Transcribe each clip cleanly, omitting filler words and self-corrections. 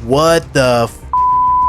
What the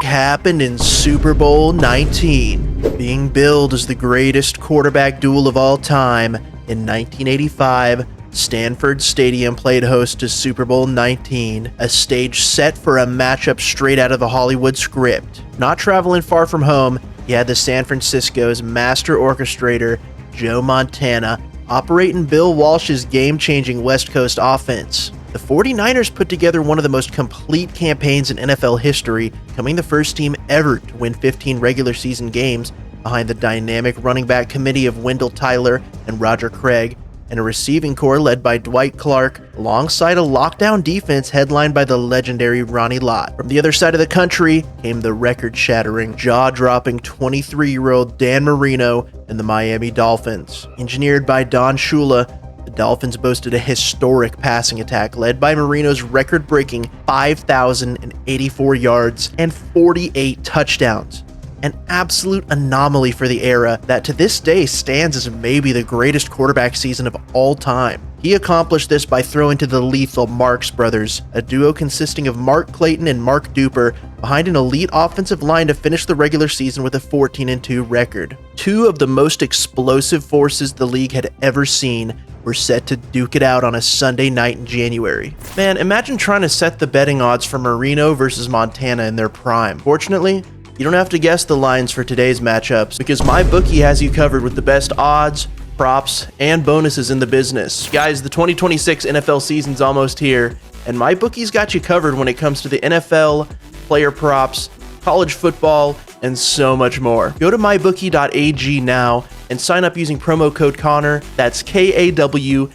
happened in Super Bowl XIX? Being billed as the greatest quarterback duel of all time, in 1985, Stanford Stadium played host to Super Bowl XIX, a stage set for a matchup straight out of the Hollywood script. Not traveling far from home, you had the San Francisco's master orchestrator, Joe Montana, operating Bill Walsh's game-changing West Coast offense. The 49ers put together one of the most complete campaigns in NFL history, becoming the first team ever to win 15 regular season games behind the dynamic running back committee of Wendell Tyler and Roger Craig, and a receiving corps led by Dwight Clark, alongside a lockdown defense headlined by the legendary Ronnie Lott. From the other side of the country came the record-shattering, jaw-dropping 23-year-old Dan Marino and the Miami Dolphins. Engineered by Don Shula, the Dolphins boasted a historic passing attack led by Marino's record-breaking 5,084 yards and 48 touchdowns. An absolute anomaly for the era that to this day stands as maybe the greatest quarterback season of all time. He accomplished this by throwing to the lethal Marks brothers, a duo consisting of Mark Clayton and Mark Duper, behind an elite offensive line to finish the regular season with a 14-2 record. Two of the most explosive forces the league had ever seen were set to duke it out on a Sunday night in January. Man, imagine trying to set the betting odds for Marino versus Montana in their prime. Fortunately, you don't have to guess the lines for today's matchups because MyBookie has you covered with the best odds, props, and bonuses in the business. Guys, the 2026 NFL season's almost here, and MyBookie's got you covered when it comes to the NFL, player props, college football, and so much more. Go to mybookie.ag now and sign up using promo code Kawner, that's KAWNER,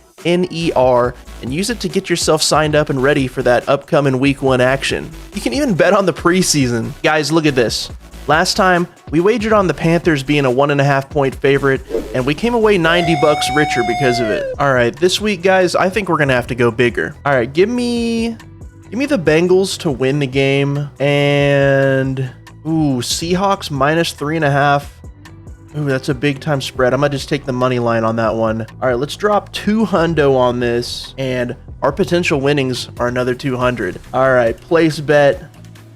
and use it to get yourself signed up and ready for that upcoming week 1 action. You can even bet on the preseason. Guys, look at this. Last time, we wagered on the Panthers being a 1.5 point favorite, and we came away $90 richer because of it. All right, this week, guys, I think we're gonna have to go bigger. All right, give me the Bengals to win the game, and Seahawks minus 3.5. Ooh, that's a big time spread. I'm gonna just take the money line on that one. All right, let's drop $200 on this, and our potential winnings are another 200. All right, place bet.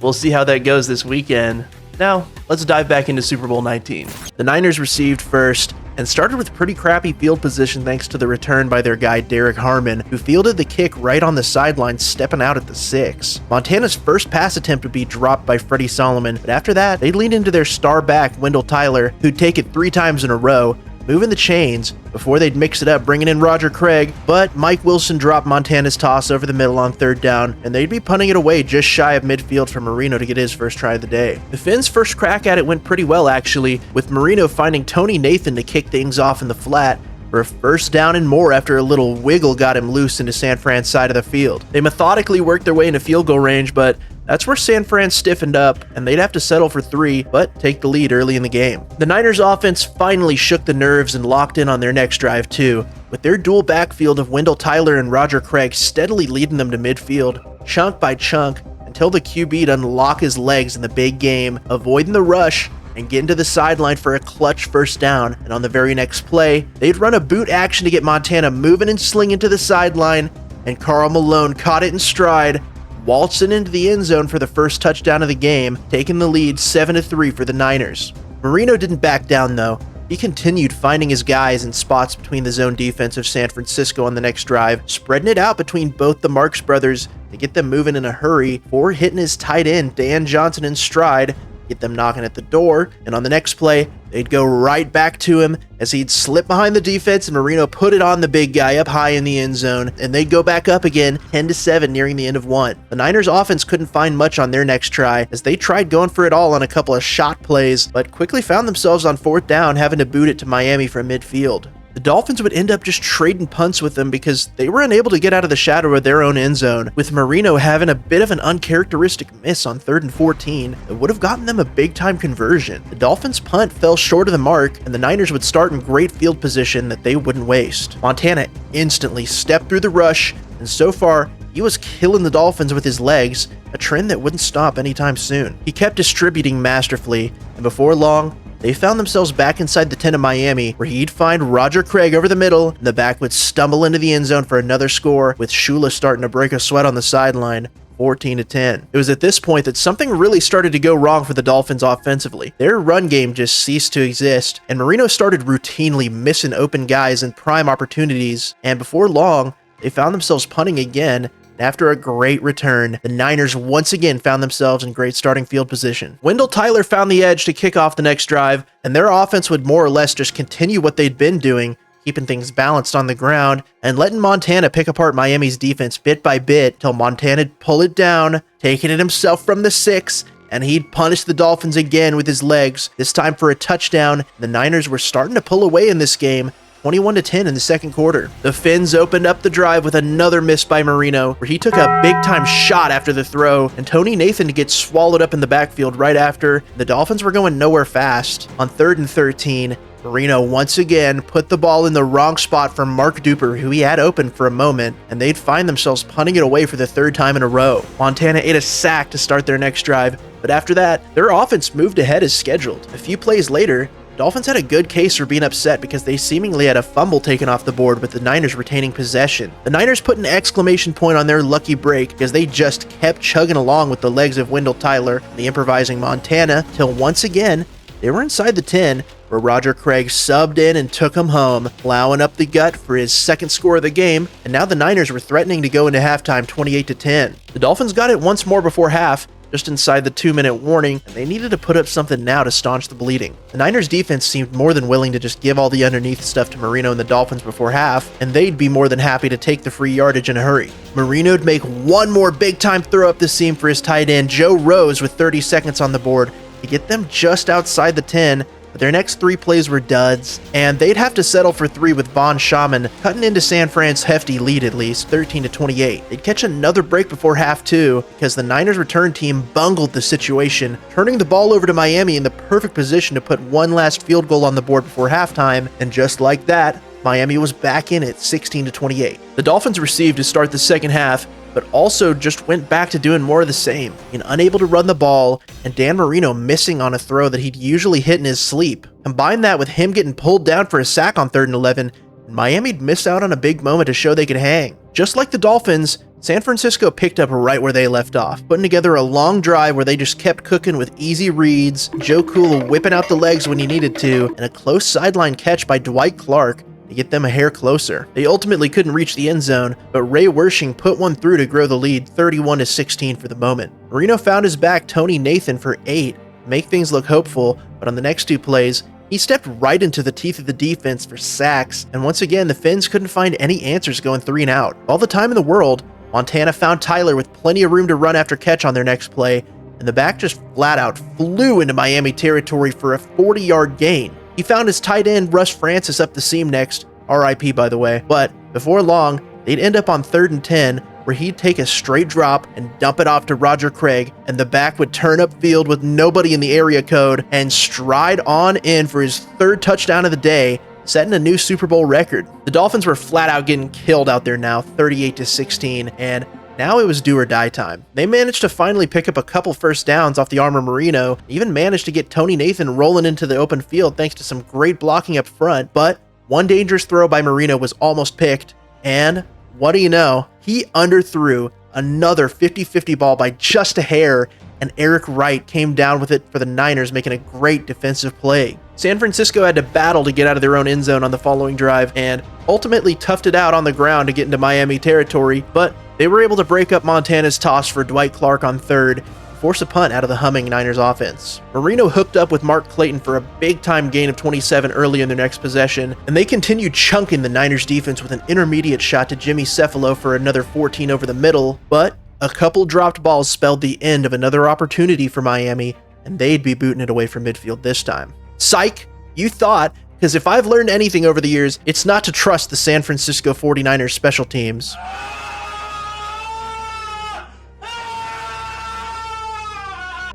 We'll see how that goes this weekend. Now, let's dive back into Super Bowl XIX. The Niners received first and started with pretty crappy field position thanks to the return by their guy Derek Harmon, who fielded the kick right on the sideline, stepping out at the 6. Montana's first pass attempt would be dropped by Freddie Solomon, but after that, they'd lean into their star back, Wendell Tyler, who'd take it 3 times in a row, moving the chains before they'd mix it up, bringing in Roger Craig, but Mike Wilson dropped Montana's toss over the middle on 3rd down, and they'd be punting it away just shy of midfield for Marino to get his first try of the day. The Finns' first crack at it went pretty well, actually, with Marino finding Tony Nathan to kick things off in the flat for a 1st down and more after a little wiggle got him loose into San Fran's side of the field. They methodically worked their way into field goal range, but that's where San Fran stiffened up, and they'd have to settle for 3, but take the lead early in the game. The Niners offense finally shook the nerves and locked in on their next drive too, with their dual backfield of Wendell Tyler and Roger Craig steadily leading them to midfield, chunk by chunk, until the QB'd unlock his legs in the big game, avoiding the rush and getting to the sideline for a clutch 1st down. And on the very next play, they'd run a boot action to get Montana moving and slinging to the sideline, and Karl Malone caught it in stride, waltzing into the end zone for the first touchdown of the game, taking the lead 7-3 for the Niners. Marino didn't back down though. He continued finding his guys in spots between the zone defense of San Francisco on the next drive, spreading it out between both the Marks brothers to get them moving in a hurry, or hitting his tight end Dan Johnson in stride, get them knocking at the door, and on the next play, they'd go right back to him as he'd slip behind the defense and Marino put it on the big guy up high in the end zone, and they'd go back up again 10-7 nearing the end of 1. The Niners offense couldn't find much on their next try as they tried going for it all on a couple of shot plays, but quickly found themselves on 4th down having to boot it to Miami from midfield. The Dolphins would end up just trading punts with them because they were unable to get out of the shadow of their own end zone, with Marino having a bit of an uncharacteristic miss on 3rd and 14 that would have gotten them a big-time conversion. The Dolphins' punt fell short of the mark, and the Niners would start in great field position that they wouldn't waste. Montana instantly stepped through the rush, and so far, he was killing the Dolphins with his legs, a trend that wouldn't stop anytime soon. He kept distributing masterfully, and before long, they found themselves back inside the 10 of Miami, where he'd find Roger Craig over the middle, and the back would stumble into the end zone for another score, with Shula starting to break a sweat on the sideline. 14-10. It was at this point that something really started to go wrong for the Dolphins offensively. Their run game just ceased to exist, and Marino started routinely missing open guys in prime opportunities, and before long, they found themselves punting again. After a great return, the Niners once again found themselves in great starting field position. Wendell Tyler found the edge to kick off the next drive, and their offense would more or less just continue what they'd been doing, keeping things balanced on the ground and letting Montana pick apart Miami's defense bit by bit till Montana'd pull it down, taking it himself from the 6, and he'd punish the Dolphins again with his legs, this time for a touchdown. The Niners were starting to pull away in this game, 21-10 in the second quarter. The Finns opened up the drive with another miss by Marino, where he took a big-time shot after the throw, and Tony Nathan gets swallowed up in the backfield right after. The Dolphins were going nowhere fast. On 3rd and 13, Marino once again put the ball in the wrong spot for Mark Duper, who he had open for a moment, and they'd find themselves punting it away for the 3rd time in a row. Montana ate a sack to start their next drive, but after that, their offense moved ahead as scheduled. A few plays later, Dolphins had a good case for being upset because they seemingly had a fumble taken off the board with the Niners retaining possession. The Niners put an exclamation point on their lucky break because they just kept chugging along with the legs of Wendell Tyler and the improvising Montana till once again, they were inside the 10, where Roger Craig subbed in and took him home, plowing up the gut for his second score of the game, and now the Niners were threatening to go into halftime 28-10. The Dolphins got it once more before half, just inside the 2-minute warning, and they needed to put up something now to staunch the bleeding. The Niners defense seemed more than willing to just give all the underneath stuff to Marino and the Dolphins before half, and they'd be more than happy to take the free yardage in a hurry. Marino'd make one more big-time throw up the seam for his tight end, Joe Rose, with 30 seconds on the board to get them just outside the 10, but their next 3 plays were duds, and they'd have to settle for 3 with Von Shaman cutting into San Fran's hefty lead at least, 13-28. They'd catch another break before half too, because the Niners return team bungled the situation, turning the ball over to Miami in the perfect position to put one last field goal on the board before halftime, and just like that, Miami was back in it, 16-28. The Dolphins received to start the second half, but also just went back to doing more of the same, being unable to run the ball, and Dan Marino missing on a throw that he'd usually hit in his sleep. Combine that with him getting pulled down for a sack on 3rd and 11, and Miami'd miss out on a big moment to show they could hang. Just like the Dolphins, San Francisco picked up right where they left off, putting together a long drive where they just kept cooking with easy reads, Joe Cool whipping out the legs when he needed to, and a close sideline catch by Dwight Clark to get them a hair closer. They ultimately couldn't reach the end zone, but Ray Wershing put one through to grow the lead 31-16 for the moment. Marino found his back Tony Nathan for 8 to make things look hopeful, but on the next 2 plays, he stepped right into the teeth of the defense for sacks, and once again, the Finns couldn't find any answers going 3 and out. All the time in the world, Montana found Tyler with plenty of room to run after catch on their next play, and the back just flat out flew into Miami territory for a 40-yard gain. He found his tight end Russ Francis up the seam next, RIP by the way, but before long, they'd end up on 3rd and 10, where he'd take a straight drop and dump it off to Roger Craig, and the back would turn upfield with nobody in the area code and stride on in for his 3rd touchdown of the day, setting a new Super Bowl record. The Dolphins were flat out getting killed out there now, 38-16, and now it was do or die time. They managed to finally pick up a couple first downs off the arm of Marino, even managed to get Tony Nathan rolling into the open field thanks to some great blocking up front, but one dangerous throw by Marino was almost picked, and what do you know? He underthrew another 50-50 ball by just a hair, and Eric Wright came down with it for the Niners, making a great defensive play. San Francisco had to battle to get out of their own end zone on the following drive, and ultimately toughed it out on the ground to get into Miami territory, but they were able to break up Montana's toss for Dwight Clark on 3rd, force a punt out of the humming Niners offense. Marino hooked up with Mark Clayton for a big-time gain of 27 early in their next possession, and they continued chunking the Niners defense with an intermediate shot to Jimmy Cefalo for another 14 over the middle, but a couple dropped balls spelled the end of another opportunity for Miami, and they'd be booting it away from midfield this time. Psych, you thought, because if I've learned anything over the years, it's not to trust the San Francisco 49ers special teams.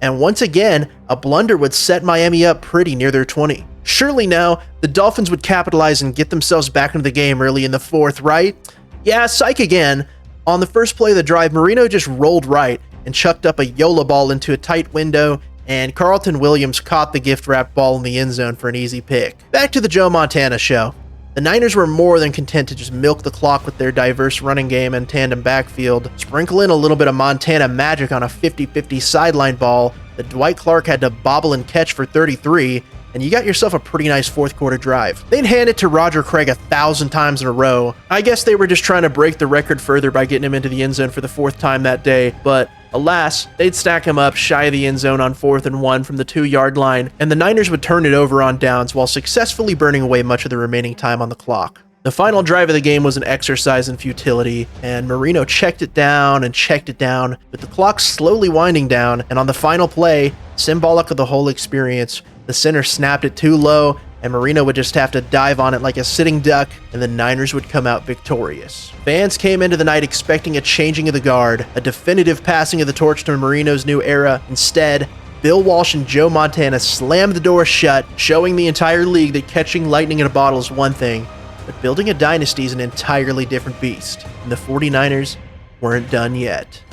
And once again, a blunder would set Miami up pretty near their 20. Surely now, the Dolphins would capitalize and get themselves back into the game early in the 4th, right? Yeah, psych again. On the first play of the drive, Marino just rolled right and chucked up a Yola ball into a tight window, and Carlton Williams caught the gift-wrapped ball in the end zone for an easy pick. Back to the Joe Montana show. The Niners were more than content to just milk the clock with their diverse running game and tandem backfield, sprinkle in a little bit of Montana magic on a 50-50 sideline ball that Dwight Clark had to bobble and catch for 33, and you got yourself a pretty nice fourth quarter drive. They'd hand it to Roger Craig 1,000 times in a row. I guess they were just trying to break the record further by getting him into the end zone for the 4th time that day, but alas, they'd stack him up shy of the end zone on 4th and 1 from the 2-yard line, and the Niners would turn it over on downs while successfully burning away much of the remaining time on the clock. The final drive of the game was an exercise in futility, and Marino checked it down, with the clock slowly winding down, and on the final play, symbolic of the whole experience, the center snapped it too low, and Marino would just have to dive on it like a sitting duck, and the Niners would come out victorious. Fans came into the night expecting a changing of the guard, a definitive passing of the torch to Marino's new era. Instead, Bill Walsh and Joe Montana slammed the door shut, showing the entire league that catching lightning in a bottle is one thing, but building a dynasty is an entirely different beast, and the 49ers weren't done yet.